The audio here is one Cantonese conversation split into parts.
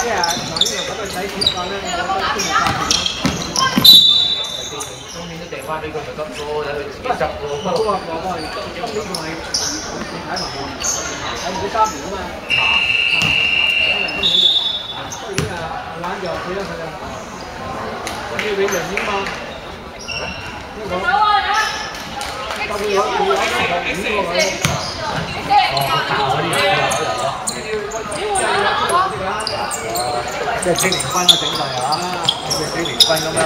即係嗱呢度咁去使錢法咧，我覺得先係價錢咯。今年都掟翻俾佢咪得咯，等佢自己執咯。好啊，我今年仲係你睇埋喎，睇唔到3年啊嘛。今年當然啊，懶就死啦佢啦。要永人添嘛？香港。特別有5個位。即係青年軍啦，整體嚇，好似青年軍咁樣。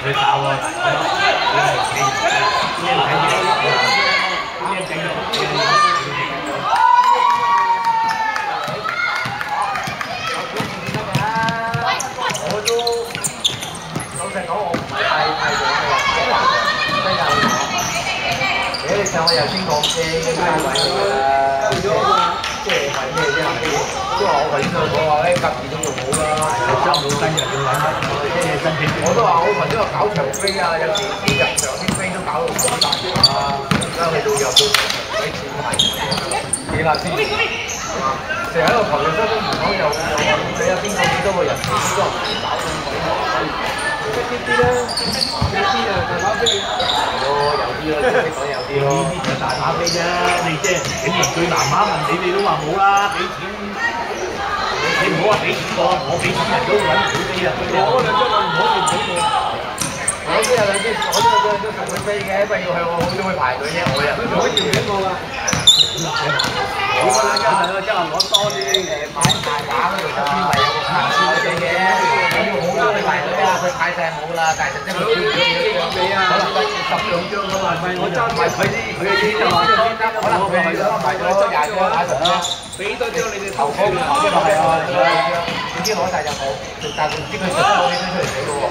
佢教喎，我都老實講，我唔係太咗嘅，你上我頭先講嘅應該係即係為咩啫？都話我為咗我話咧，甲二都用好啦，真冇新人要揾人，即係新片。我都話我為咗搞場飛啊，有時啲入場啲飛都搞到咁大啊！而家去到入到鬼錢係幾辣先，成日喺度求人收工唔講又你有邊個幾多個人，幾多人搞咁鬼多，一啲啲啦，有啲啊大把飛。有啲咯，識講有啲咯。呢啲就大把飛啫，你即係整完最南馬問你都話冇啦，俾錢。你唔好話俾錢我俾錢人都揾唔到飛啊！我兩張我唔可以俾你。我都有兩張，我都有兩張送佢飛嘅，不過要去我好少去排隊啫，我又唔可以俾我㗎。我嗰兩張係咯，即係攞多啲買大畫嗰度側邊咪有個卡士嗰隻嘅，我要好多去排隊啊，佢太細冇啦，但係實質佢可能得12張㗎嘛，唔係我爭埋佢啲啲就話可能佢係買咗20張買10張。俾多張你哋投票，即係係啊，總之攞晒就好，但係唔知佢實質攞幾張出嚟俾嘅喎。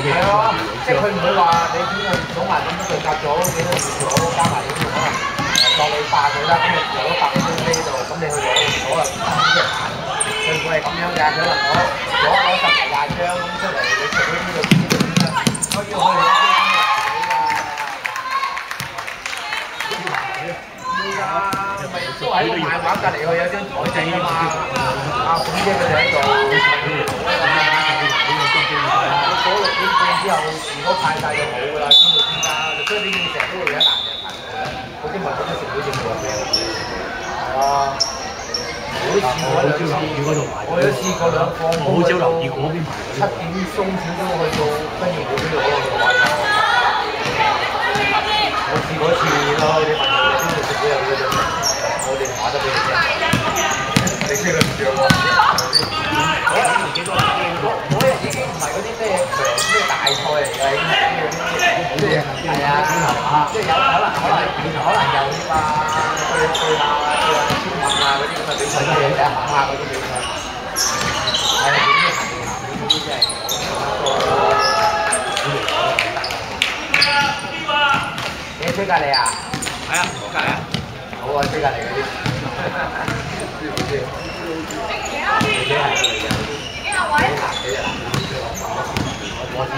係啊，即係佢唔會話你點去數埋咁多對夾咗幾多月攞加埋咁可能當你霸佢啦，咁你攞100張飛度，咁你去攞啊即係限，佢唔會係咁樣㗎，佢可能攞10、20張咁出嚟，你除咗呢度邊度邊啦，我要去。都喺個漫畫隔離，佢有張台仔㗎嘛。阿鳳姐佢哋喺度。嗰6點半之後，如果派晒就冇㗎啦，邊度邊間？所以呢件成日都會有一欄人排隊。嗰啲民眾都食到正喎。係啊。我都試過2次，我都試過2放工去到7點鐘少少去到，跟住我呢度攞個玩。我試過1次咯，啲朋友先至食到有嗰種。我哋打得俾你聽，你知佢唔着喎。嗰日已經唔係嗰啲咩大賽嚟㗎，已經係啊，即係有可能有啲嘛，對下啊，對下超文啊嗰啲咁嘅比賽嘅嘢，行下嗰啲比賽。係啊，點樣行呢啲真係。你追隔離啊？係啊，我隔離啊。好啊，追隔離嗰啲，知唔知？自己係嚟嘅，幾多位？幾人？我之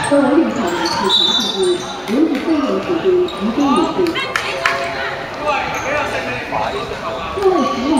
各位入场请查客户，如果非有指定，提供领队。各位服务